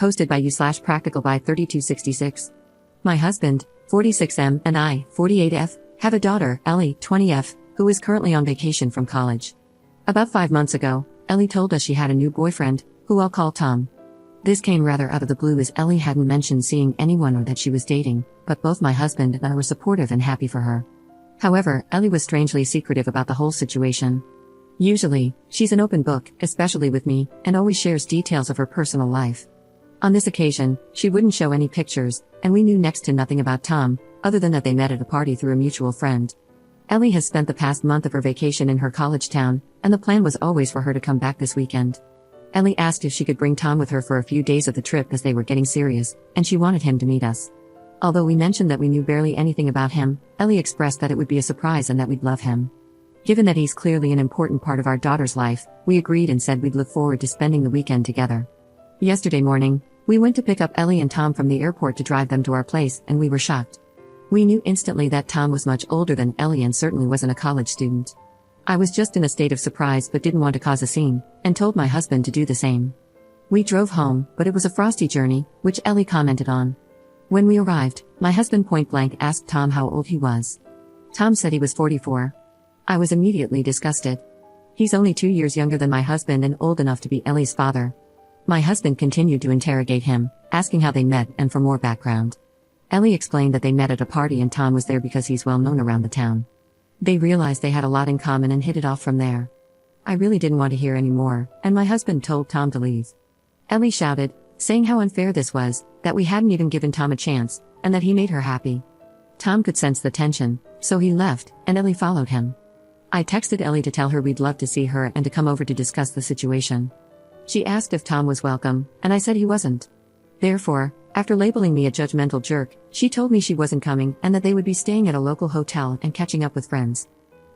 Hosted by you/practical by 3266. My husband, 46M, and I, 48F, have a daughter, Ellie, 20F, who is currently on vacation from college. About 5 months ago, Ellie told us she had a new boyfriend, who I'll call Tom. This came rather out of the blue as Ellie hadn't mentioned seeing anyone or that she was dating, but both my husband and I were supportive and happy for her. However, Ellie was strangely secretive about the whole situation. Usually, she's an open book, especially with me, and always shares details of her personal life. On this occasion, she wouldn't show any pictures, and we knew next to nothing about Tom, other than that they met at a party through a mutual friend. Ellie has spent the past month of her vacation in her college town, and the plan was always for her to come back this weekend. Ellie asked if she could bring Tom with her for a few days of the trip as they were getting serious, and she wanted him to meet us. Although we mentioned that we knew barely anything about him, Ellie expressed that it would be a surprise and that we'd love him. Given that he's clearly an important part of our daughter's life, we agreed and said we'd look forward to spending the weekend together. Yesterday morning, we went to pick up Ellie and Tom from the airport to drive them to our place, and we were shocked. We knew instantly that Tom was much older than Ellie and certainly wasn't a college student. I was just in a state of surprise but didn't want to cause a scene, and told my husband to do the same. We drove home, but it was a frosty journey, which Ellie commented on. When we arrived, my husband point-blank asked Tom how old he was. Tom said he was 44. I was immediately disgusted. He's only 2 years younger than my husband and old enough to be Ellie's father. My husband continued to interrogate him, asking how they met and for more background. Ellie explained that they met at a party and Tom was there because he's well known around the town. They realized they had a lot in common and hit it off from there. I really didn't want to hear any more, and my husband told Tom to leave. Ellie shouted, saying how unfair this was, that we hadn't even given Tom a chance, and that he made her happy. Tom could sense the tension, so he left, and Ellie followed him. I texted Ellie to tell her we'd love to see her and to come over to discuss the situation. She asked if Tom was welcome, and I said he wasn't. Therefore, after labeling me a judgmental jerk, she told me she wasn't coming and that they would be staying at a local hotel and catching up with friends.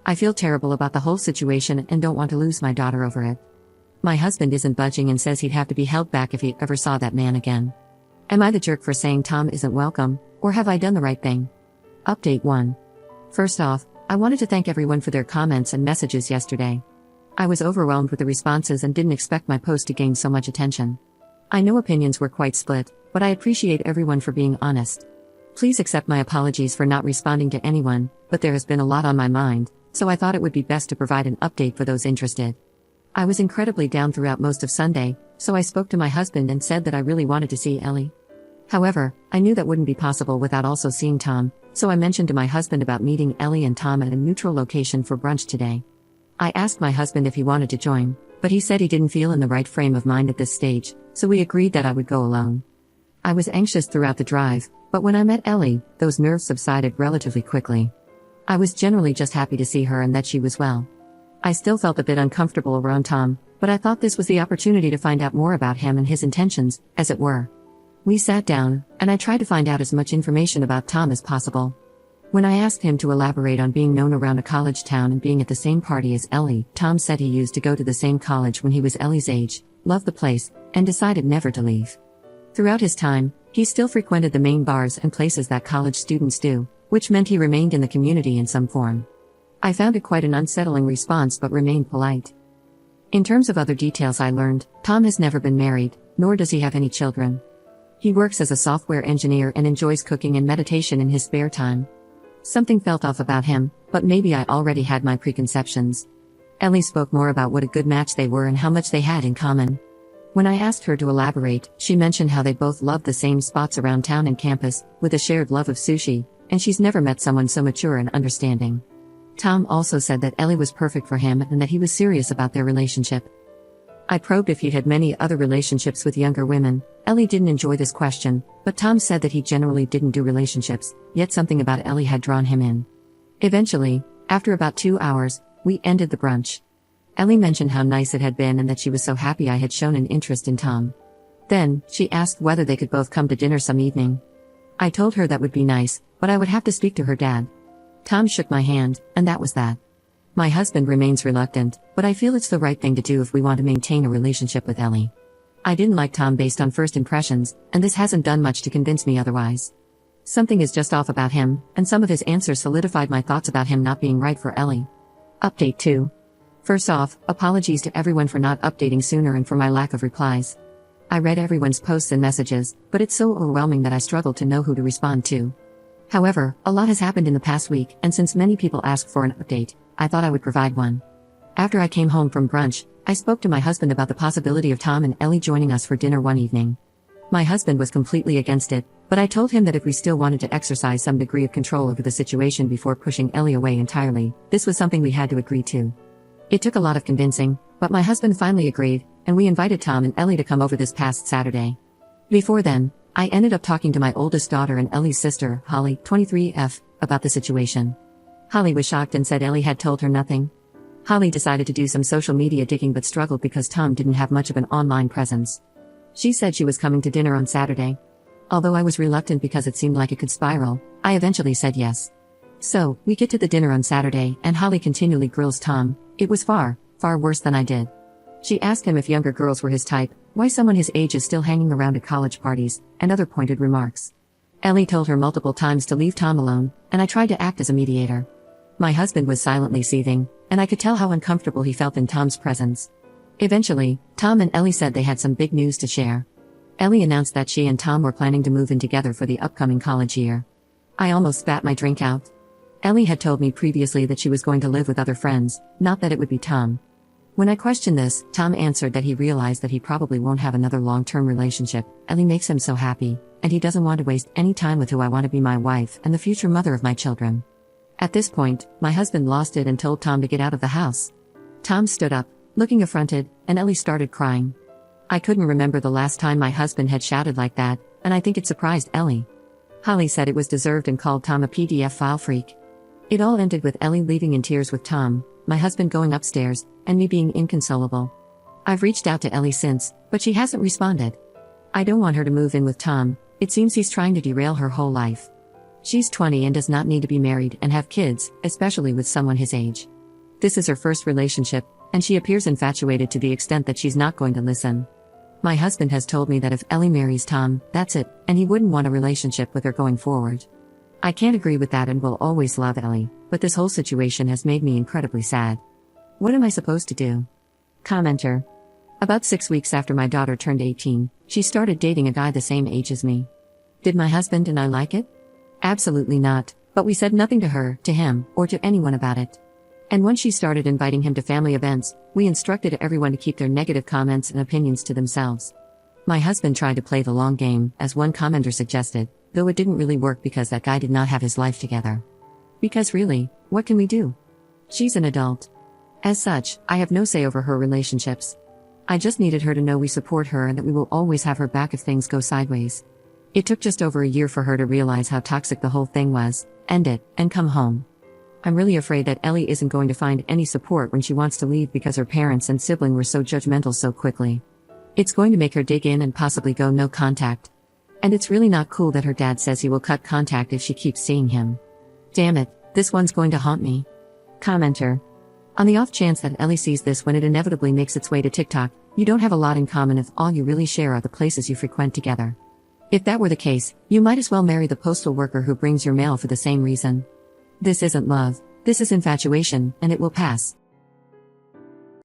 I feel terrible about the whole situation and don't want to lose my daughter over it. My husband isn't budging and says he'd have to be held back if he ever saw that man again. Am I the jerk for saying Tom isn't welcome, or have I done the right thing? Update 1. First off, I wanted to thank everyone for their comments and messages yesterday. I was overwhelmed with the responses and didn't expect my post to gain so much attention. I know opinions were quite split, but I appreciate everyone for being honest. Please accept my apologies for not responding to anyone, but there has been a lot on my mind, so I thought it would be best to provide an update for those interested. I was incredibly down throughout most of Sunday, so I spoke to my husband and said that I really wanted to see Ellie. However, I knew that wouldn't be possible without also seeing Tom, so I mentioned to my husband about meeting Ellie and Tom at a neutral location for brunch today. I asked my husband if he wanted to join, but he said he didn't feel in the right frame of mind at this stage, so we agreed that I would go alone. I was anxious throughout the drive, but when I met Ellie, those nerves subsided relatively quickly. I was generally just happy to see her and that she was well. I still felt a bit uncomfortable around Tom, but I thought this was the opportunity to find out more about him and his intentions, as it were. We sat down, and I tried to find out as much information about Tom as possible. When I asked him to elaborate on being known around a college town and being at the same party as Ellie, Tom said he used to go to the same college when he was Ellie's age, loved the place, and decided never to leave. Throughout his time, he still frequented the main bars and places that college students do, which meant he remained in the community in some form. I found it quite an unsettling response but remained polite. In terms of other details I learned, Tom has never been married, nor does he have any children. He works as a software engineer and enjoys cooking and meditation in his spare time. Something felt off about him, but maybe I already had my preconceptions. Ellie spoke more about what a good match they were and how much they had in common. When I asked her to elaborate, she mentioned how they both loved the same spots around town and campus, with a shared love of sushi, and she's never met someone so mature and understanding. Tom also said that Ellie was perfect for him and that he was serious about their relationship. I probed if he'd had many other relationships with younger women. Ellie didn't enjoy this question, but Tom said that he generally didn't do relationships, yet something about Ellie had drawn him in. Eventually, after about 2 hours, we ended the brunch. Ellie mentioned how nice it had been and that she was so happy I had shown an interest in Tom. Then, she asked whether they could both come to dinner some evening. I told her that would be nice, but I would have to speak to her dad. Tom shook my hand, and that was that. My husband remains reluctant, but I feel it's the right thing to do if we want to maintain a relationship with Ellie. I didn't like Tom based on first impressions, and this hasn't done much to convince me otherwise. Something is just off about him, and some of his answers solidified my thoughts about him not being right for Ellie. Update 2. First off, apologies to everyone for not updating sooner and for my lack of replies. I read everyone's posts and messages, but it's so overwhelming that I struggle to know who to respond to. However, a lot has happened in the past week, and since many people asked for an update, I thought I would provide one. After I came home from brunch, I spoke to my husband about the possibility of Tom and Ellie joining us for dinner one evening. My husband was completely against it, but I told him that if we still wanted to exercise some degree of control over the situation before pushing Ellie away entirely, this was something we had to agree to. It took a lot of convincing, but my husband finally agreed, and we invited Tom and Ellie to come over this past Saturday. Before then, I ended up talking to my oldest daughter and Ellie's sister, Holly, 23F, about the situation. Holly was shocked and said Ellie had told her nothing. Holly decided to do some social media digging but struggled because Tom didn't have much of an online presence. She said she was coming to dinner on Saturday. Although I was reluctant because it seemed like it could spiral, I eventually said yes. So, we get to the dinner on Saturday, and Holly continually grills Tom. It was far worse than I did. She asked him if younger girls were his type, why someone his age is still hanging around at college parties, and other pointed remarks. Ellie told her multiple times to leave Tom alone, and I tried to act as a mediator. My husband was silently seething, and I could tell how uncomfortable he felt in Tom's presence. Eventually, Tom and Ellie said they had some big news to share. Ellie announced that she and Tom were planning to move in together for the upcoming college year. I almost spat my drink out. Ellie had told me previously that she was going to live with other friends, not that it would be Tom. When I questioned this, Tom answered that he realized that he probably won't have another long-term relationship. Ellie makes him so happy, and he doesn't want to waste any time with who I want to be my wife and the future mother of my children. At this point, my husband lost it and told Tom to get out of the house. Tom stood up, looking affronted, and Ellie started crying. I couldn't remember the last time my husband had shouted like that, and I think it surprised Ellie. Holly said it was deserved and called Tom a PDF file freak. It all ended with Ellie leaving in tears with Tom, my husband going upstairs, and me being inconsolable. I've reached out to Ellie since, but she hasn't responded. I don't want her to move in with Tom. It seems he's trying to derail her whole life. She's 20 and does not need to be married and have kids, especially with someone his age. This is her first relationship, and she appears infatuated to the extent that she's not going to listen. My husband has told me that if Ellie marries Tom, that's it, and he wouldn't want a relationship with her going forward. I can't agree with that and will always love Ellie, but this whole situation has made me incredibly sad. What am I supposed to do? Commenter. About 6 weeks after my daughter turned 18, she started dating a guy the same age as me. Did my husband and I like it? Absolutely not, but we said nothing to her, to him, or to anyone about it. And once she started inviting him to family events, we instructed everyone to keep their negative comments and opinions to themselves. My husband tried to play the long game, as one commenter suggested, though it didn't really work because that guy did not have his life together. Because really, what can we do? She's an adult. As such, I have no say over her relationships. I just needed her to know we support her and that we will always have her back if things go sideways. It took just over a year for her to realize how toxic the whole thing was, end it, and come home. I'm really afraid that Ellie isn't going to find any support when she wants to leave because her parents and sibling were so judgmental so quickly. It's going to make her dig in and possibly go no contact. And it's really not cool that her dad says he will cut contact if she keeps seeing him. Damn it, this one's going to haunt me. Commenter. On the off chance that Ellie sees this when it inevitably makes its way to TikTok, you don't have a lot in common if all you really share are the places you frequent together. If that were the case, you might as well marry the postal worker who brings your mail for the same reason. This isn't love, this is infatuation, and it will pass.